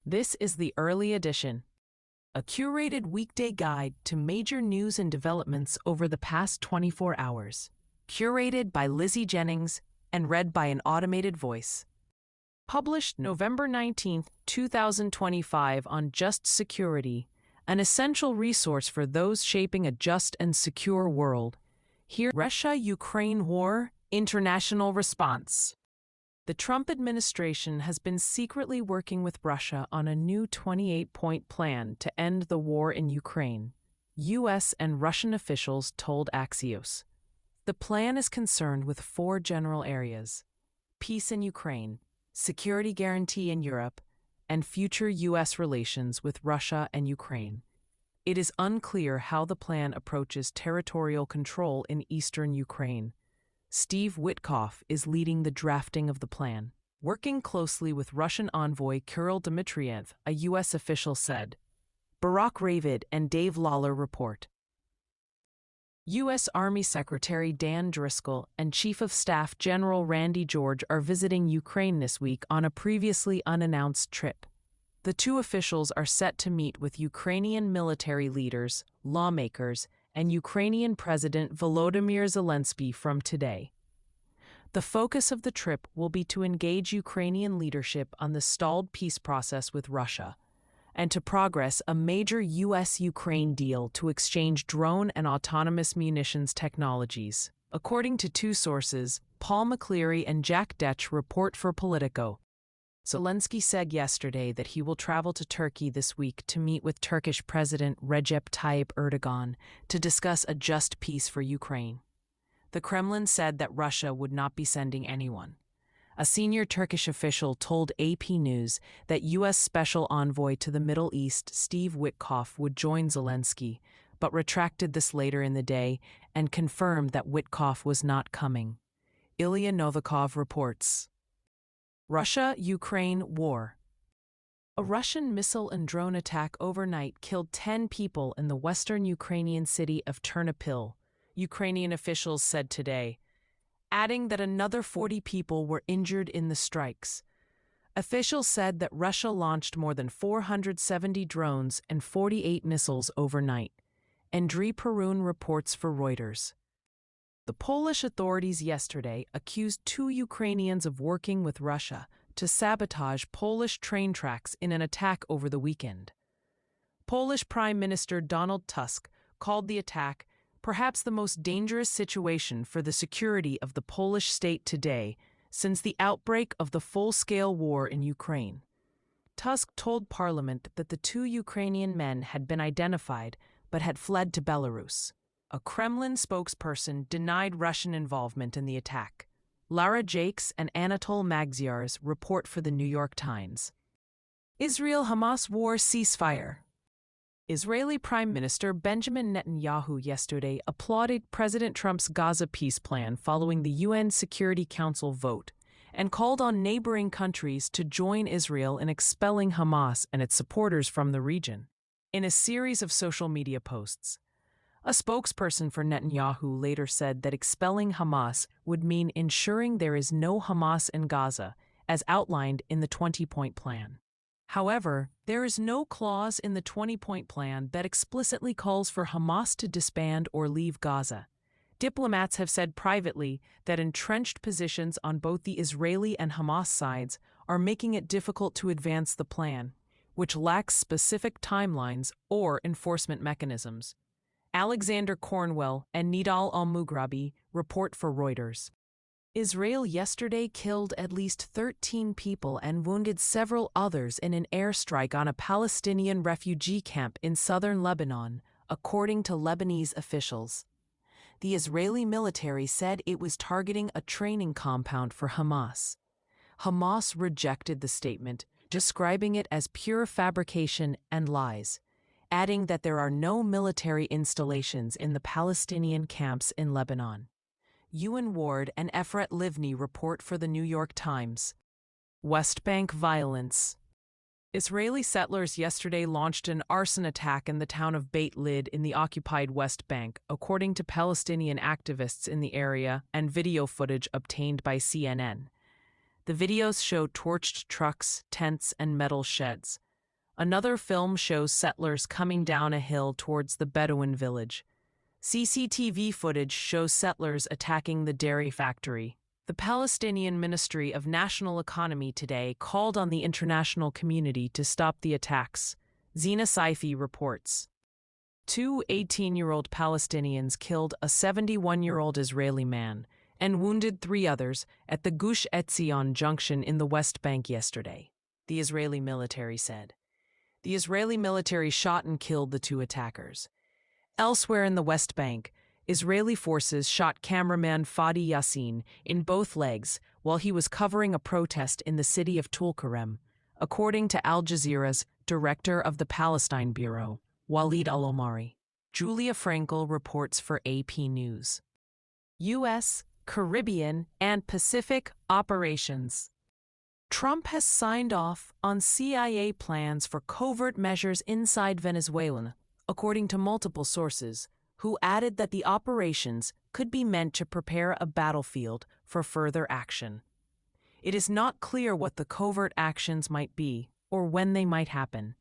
This is the early edition, a curated weekday guide to major news and developments over the past 24 hours. Curated by Lizzie Jennings and read by an automated voice. Published November 19, 2025 on Just Security, an essential resource for those shaping a just and secure world. Here, Russia-Ukraine War, International Response. The Trump administration has been secretly working with Russia on a new 28-point plan to end the war in Ukraine, U.S. and Russian officials told Axios. The plan is concerned with 4 general areas: peace in Ukraine, security guarantee in Europe, and future U.S. relations with Russia and Ukraine. It is unclear how the plan approaches territorial control in eastern Ukraine. Steve Witkoff is leading the drafting of the plan, working closely with Russian envoy Kirill Dmitriev, a U.S. official said. Barak Ravid and Dave Lawler report. U.S. Army Secretary Dan Driscoll and Chief of Staff General Randy George are visiting Ukraine this week on a previously unannounced trip. The two officials are set to meet with Ukrainian military leaders, lawmakers, and Ukrainian President Volodymyr Zelensky from today. The focus of the trip will be to engage Ukrainian leadership on the stalled peace process with Russia, and to progress a major U.S.-Ukraine deal to exchange drone and autonomous munitions technologies. According to 2 sources, Paul McCleary and Jack Detch report for Politico. Zelensky said yesterday that he will travel to Turkey this week to meet with Turkish President Recep Tayyip Erdogan to discuss a just peace for Ukraine. The Kremlin said that Russia would not be sending anyone. A senior Turkish official told AP News that U.S. Special Envoy to the Middle East Steve Witkoff would join Zelensky, but retracted this later in the day and confirmed that Witkoff was not coming. Ilya Novikov reports. Russia-Ukraine war. A Russian missile and drone attack overnight killed 10 people in the western Ukrainian city of Ternopil, Ukrainian officials said today, adding that another 40 people were injured in the strikes. Officials said that Russia launched more than 470 drones and 48 missiles overnight. Andriy Perun reports for Reuters. The Polish authorities yesterday accused 2 Ukrainians of working with Russia to sabotage Polish train tracks in an attack over the weekend. Polish Prime Minister Donald Tusk called the attack perhaps the most dangerous situation for the security of the Polish state today since the outbreak of the full-scale war in Ukraine. Tusk told Parliament that the 2 Ukrainian men had been identified but had fled to Belarus. A Kremlin spokesperson denied Russian involvement in the attack. Lara Jakes and Anatol Magziar's report for the New York Times. Israel-Hamas war ceasefire. Israeli Prime Minister Benjamin Netanyahu yesterday applauded President Trump's Gaza peace plan following the UN Security Council vote and called on neighboring countries to join Israel in expelling Hamas and its supporters from the region. In a series of social media posts, a spokesperson for Netanyahu later said that expelling Hamas would mean ensuring there is no Hamas in Gaza, as outlined in the 20-point plan. However, there is no clause in the 20-point plan that explicitly calls for Hamas to disband or leave Gaza. Diplomats have said privately that entrenched positions on both the Israeli and Hamas sides are making it difficult to advance the plan, which lacks specific timelines or enforcement mechanisms. Alexander Cornwell and Nidal al-Mughrabi report for Reuters. Israel yesterday killed at least 13 people and wounded several others in an airstrike on a Palestinian refugee camp in southern Lebanon, according to Lebanese officials. The Israeli military said it was targeting a training compound for Hamas. Hamas rejected the statement, describing it as pure fabrication and lies, adding that there are no military installations in the Palestinian camps in Lebanon. Ewan Ward and Efrat Livni report for the New York Times. West Bank violence. Israeli settlers yesterday launched an arson attack in the town of Beit Lid in the occupied West Bank, according to Palestinian activists in the area and video footage obtained by CNN. The videos show torched trucks, tents, and metal sheds. Another film shows settlers coming down a hill towards the Bedouin village. CCTV footage shows settlers attacking the dairy factory. The Palestinian Ministry of National Economy today called on the international community to stop the attacks. Zena Saifi reports. Two 18-year-old Palestinians killed a 71-year-old Israeli man and wounded 3 others at the Gush Etzion junction in the West Bank yesterday, the Israeli military said. The Israeli military shot and killed the 2 attackers. Elsewhere in the West Bank, Israeli forces shot cameraman Fadi Yassin in both legs while he was covering a protest in the city of Tulkarem, according to Al Jazeera's director of the Palestine Bureau, Walid Al-Omari. Julia Frankel reports for AP News. U.S., Caribbean, and Pacific operations. Trump has signed off on CIA plans for covert measures inside Venezuela, according to multiple sources, who added that the operations could be meant to prepare a battlefield for further action. It is not clear what the covert actions might be or when they might happen.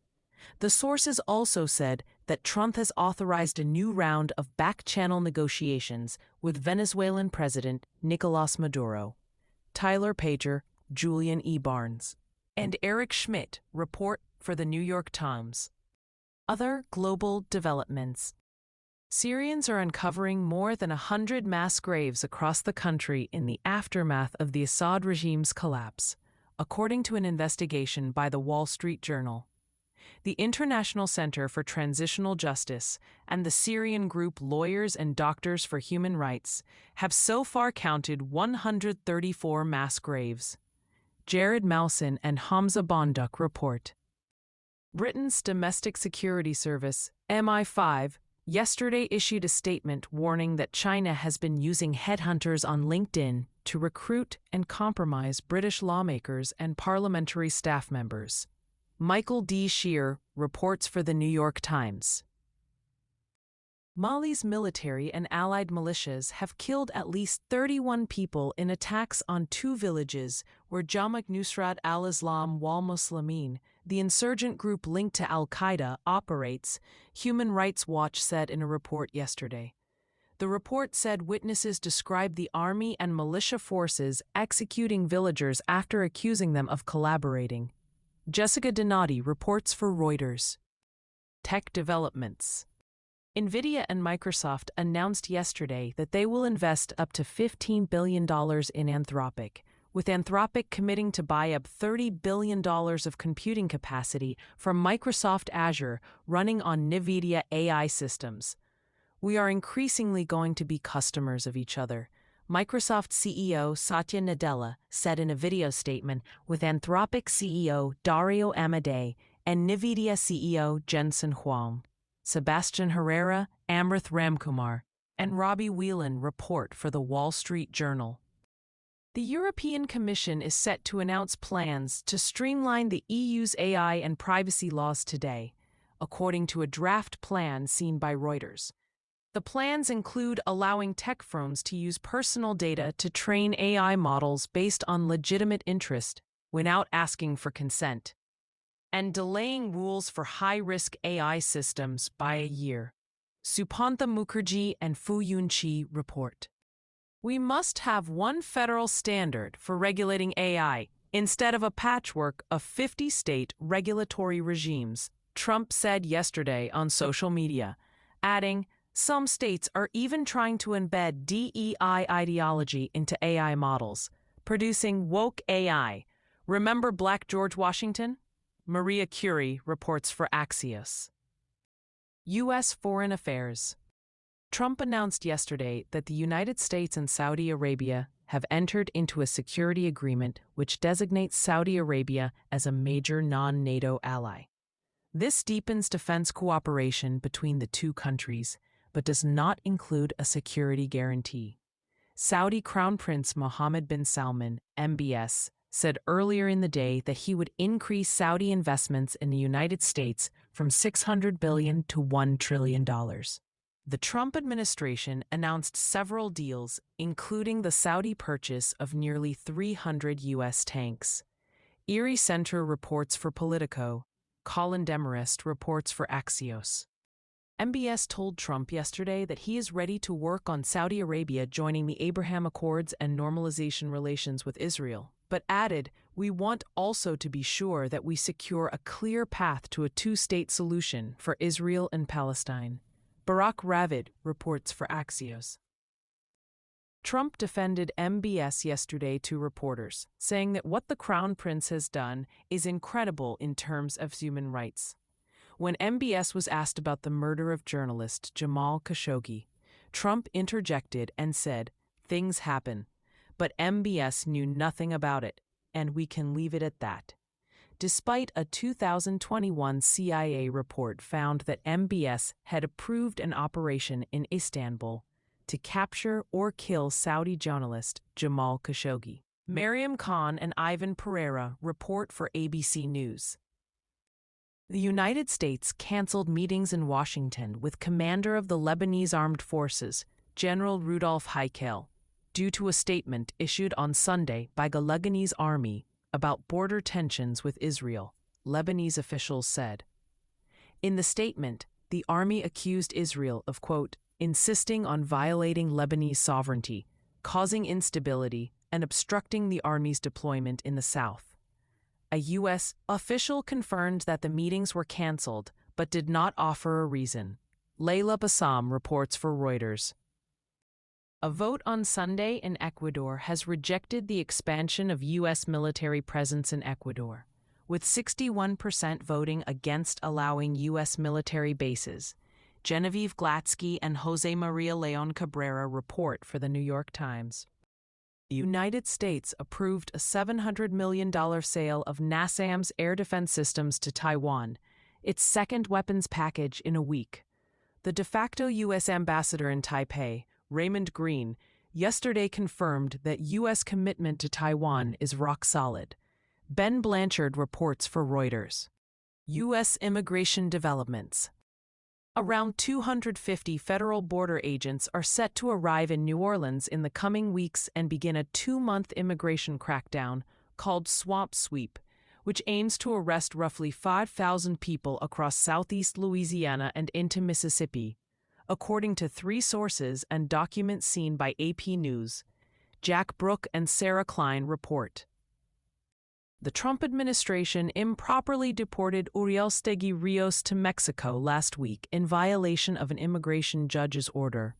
The sources also said that Trump has authorized a new round of back-channel negotiations with Venezuelan President Nicolás Maduro. Tyler Pager, Julian E. Barnes, and Eric Schmidt report for the New York Times. Other global developments. Syrians are uncovering more than 100 mass graves across the country in the aftermath of the Assad regime's collapse, according to an investigation by the Wall Street Journal. The International Center for Transitional Justice and the Syrian group Lawyers and Doctors for Human Rights have so far counted 134 mass graves. Jared Malson and Hamza Bonduk report. Britain's Domestic Security Service, MI5, yesterday issued a statement warning that China has been using headhunters on LinkedIn to recruit and compromise British lawmakers and parliamentary staff members. Michael D. Shear reports for the New York Times. Mali's military and allied militias have killed at least 31 people in attacks on 2 villages where Jamaat Nusrat al-Islam wal Muslimin, the insurgent group linked to al-Qaeda, operates, Human Rights Watch said in a report yesterday. The report said witnesses described the army and militia forces executing villagers after accusing them of collaborating. Jessica Donati reports for Reuters. Tech developments. NVIDIA and Microsoft announced yesterday that they will invest up to $15 billion in Anthropic, with Anthropic committing to buy up $30 billion of computing capacity from Microsoft Azure running on NVIDIA AI systems. We are increasingly going to be customers of each other, Microsoft CEO Satya Nadella said in a video statement, with Anthropic CEO Dario Amodei and NVIDIA CEO Jensen Huang. Sebastian Herrera, Amrith Ramkumar, and Robbie Whelan report for the Wall Street Journal. The European Commission is set to announce plans to streamline the EU's AI and privacy laws today, according to a draft plan seen by Reuters. The plans include allowing tech firms to use personal data to train AI models based on legitimate interest without asking for consent, and delaying rules for high-risk AI systems by a year. Supantha Mukherjee and Fu Yunqi report. We must have one federal standard for regulating AI instead of a patchwork of 50 state regulatory regimes, Trump said yesterday on social media, adding, some states are even trying to embed DEI ideology into AI models, producing woke AI. Remember Black George Washington? Maria Curie reports for Axios. U.S. Foreign Affairs. Trump announced yesterday that the United States and Saudi Arabia have entered into a security agreement which designates Saudi Arabia as a major non-NATO ally. This deepens defense cooperation between the two countries, but does not include a security guarantee. Saudi Crown Prince Mohammed bin Salman, MBS, said earlier in the day that he would increase Saudi investments in the United States from $600 billion to $1 trillion. The Trump administration announced several deals, including the Saudi purchase of nearly 300 U.S. tanks. Erie Center reports for Politico. Colin Demarest reports for Axios. MBS told Trump yesterday that he is ready to work on Saudi Arabia joining the Abraham Accords and normalization relations with Israel, but added, "We want also to be sure that we secure a clear path to a two-state solution for Israel and Palestine." Barak Ravid reports for Axios. Trump defended MBS yesterday to reporters, saying that what the Crown Prince has done is incredible in terms of human rights. When MBS was asked about the murder of journalist Jamal Khashoggi, Trump interjected and said, "Things happen, but MBS knew nothing about it, and we can leave it at that." Despite a 2021 CIA report found that MBS had approved an operation in Istanbul to capture or kill Saudi journalist Jamal Khashoggi. Mariam Khan and Ivan Pereira report for ABC News. The United States canceled meetings in Washington with Commander of the Lebanese Armed Forces, General Rudolph Heikel, due to a statement issued on Sunday by the Lebanese army about border tensions with Israel, Lebanese officials said. In the statement, the army accused Israel of, quote, insisting on violating Lebanese sovereignty, causing instability, and obstructing the army's deployment in the south. A U.S. official confirmed that the meetings were canceled, but did not offer a reason. Layla Bassam reports for Reuters. A vote on Sunday in Ecuador has rejected the expansion of U.S. military presence in Ecuador, with 61% voting against allowing U.S. military bases. Genevieve Glatsky and Jose Maria Leon Cabrera report for the New York Times. The United States approved a $700 million sale of NASAMS air defense systems to Taiwan, its second weapons package in a week. The de facto U.S. ambassador in Taipei, Raymond Green, yesterday confirmed that U.S. commitment to Taiwan is rock solid. Ben Blanchard reports for Reuters. U.S. immigration developments. Around 250 federal border agents are set to arrive in New Orleans in the coming weeks and begin a 2-month immigration crackdown called Swamp Sweep, which aims to arrest roughly 5,000 people across southeast Louisiana and into Mississippi, according to 3 sources and documents seen by AP News. Jack Brooke and Sarah Klein report. The Trump administration improperly deported Urielstegui Rios to Mexico last week in violation of an immigration judge's order.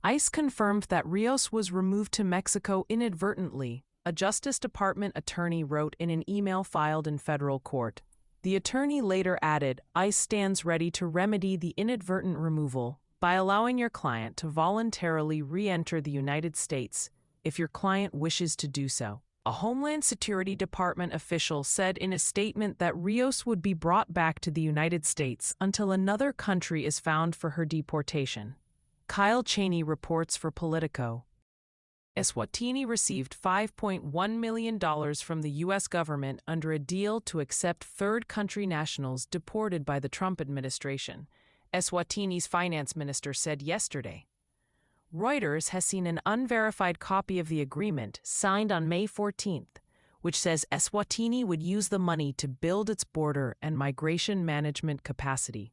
ICE confirmed that Rios was removed to Mexico inadvertently, a Justice Department attorney wrote in an email filed in federal court. The attorney later added, ICE stands ready to remedy the inadvertent removal by allowing your client to voluntarily re-enter the United States if your client wishes to do so. A Homeland Security Department official said in a statement that Rios would be brought back to the United States until another country is found for her deportation. Kyle Cheney reports for Politico. Eswatini received $5.1 million from the U.S. government under a deal to accept third country nationals deported by the Trump administration, Eswatini's finance minister said yesterday. Reuters has seen an unverified copy of the agreement signed on May 14th, which says Eswatini would use the money to build its border and migration management capacity,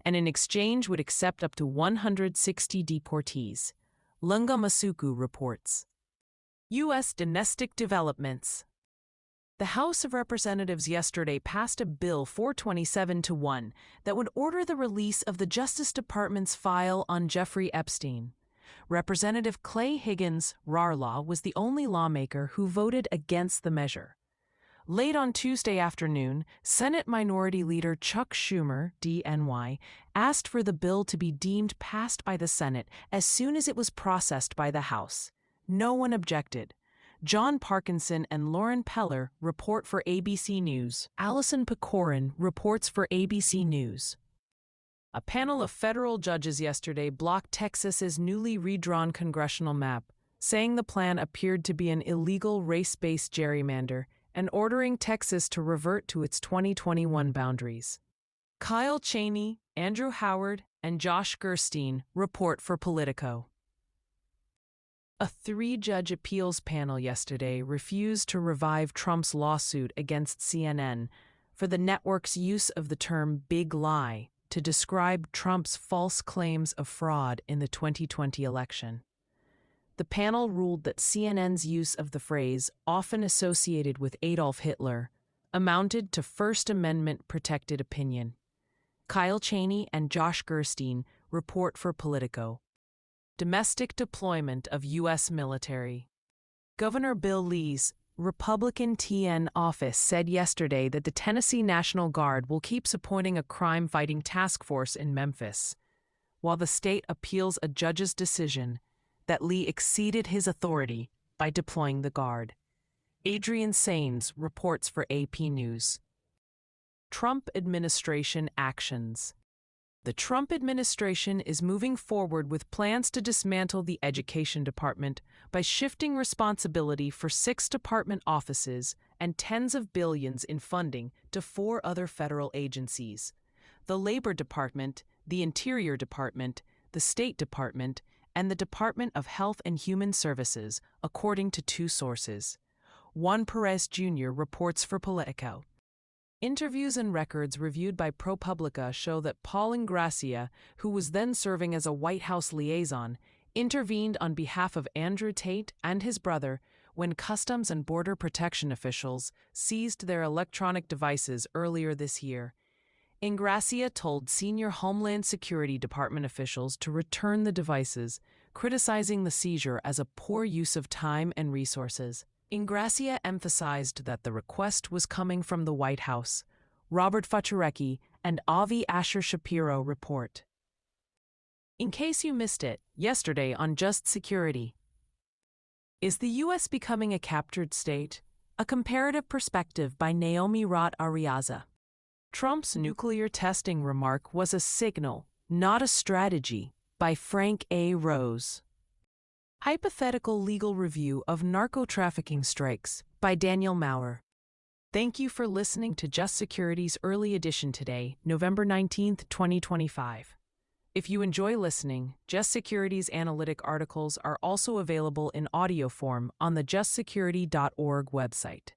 and in exchange would accept up to 160 deportees. Lunga Masuku reports. U.S. domestic developments. The House of Representatives yesterday passed a bill 427-1 that would order the release of the Justice Department's file on Jeffrey Epstein. Representative Clay Higgins, RARLaw, was the only lawmaker who voted against the measure. Late on Tuesday afternoon, Senate Minority Leader Chuck Schumer, DNY, asked for the bill to be deemed passed by the Senate as soon as it was processed by the House. No one objected. John Parkinson and Lauren Peller report for ABC News. Allison Pecorin reports for ABC News. A panel of federal judges yesterday blocked Texas's newly redrawn congressional map, saying the plan appeared to be an illegal race-based gerrymander and ordering Texas to revert to its 2021 boundaries. Kyle Cheney, Andrew Howard, and Josh Gerstein report for Politico. A 3-judge appeals panel yesterday refused to revive Trump's lawsuit against CNN, for the network's use of the term big lie to describe Trump's false claims of fraud in the 2020 election. The panel ruled that CNN's use of the phrase, often associated with Adolf Hitler, amounted to First Amendment-protected opinion. Kyle Cheney and Josh Gerstein report for Politico. Domestic deployment of U.S. military. Governor Bill Lee's Republican TN office said yesterday that the Tennessee National Guard will keep supporting a crime-fighting task force in Memphis, while the state appeals a judge's decision that Lee exceeded his authority by deploying the Guard. Adrian Saines reports for AP News. Trump administration actions. The Trump administration is moving forward with plans to dismantle the Education Department by shifting responsibility for 6 department offices and tens of billions in funding to 4 other federal agencies: the Labor Department, the Interior Department, the State Department, and the Department of Health and Human Services, according to 2 sources. Juan Perez Jr. reports for Politico. Interviews and records reviewed by ProPublica show that Paul Ingrassia, who was then serving as a White House liaison, intervened on behalf of Andrew Tate and his brother when Customs and Border Protection officials seized their electronic devices earlier this year. Ingrassia told senior Homeland Security Department officials to return the devices, criticizing the seizure as a poor use of time and resources. Ingrassia emphasized that the request was coming from the White House. Robert Fuccirecki and Avi Asher Shapiro report. In case you missed it, yesterday on Just Security. Is the U.S. becoming a captured state? A comparative perspective by Naomi Rott-Ariaza. Trump's nuclear testing remark was a signal, not a strategy, by Frank A. Rose. Hypothetical Legal Review of Narco-Trafficking Strikes by Daniel Maurer. Thank you for listening to Just Security's early edition today, November 19, 2025. If you enjoy listening, Just Security's analytic articles are also available in audio form on the justsecurity.org website.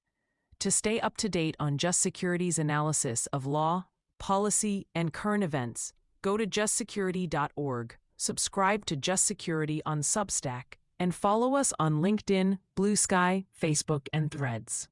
To stay up to date on Just Security's analysis of law, policy, and current events, go to justsecurity.org, subscribe to Just Security on Substack, and follow us on LinkedIn, Blue Sky, Facebook, and Threads.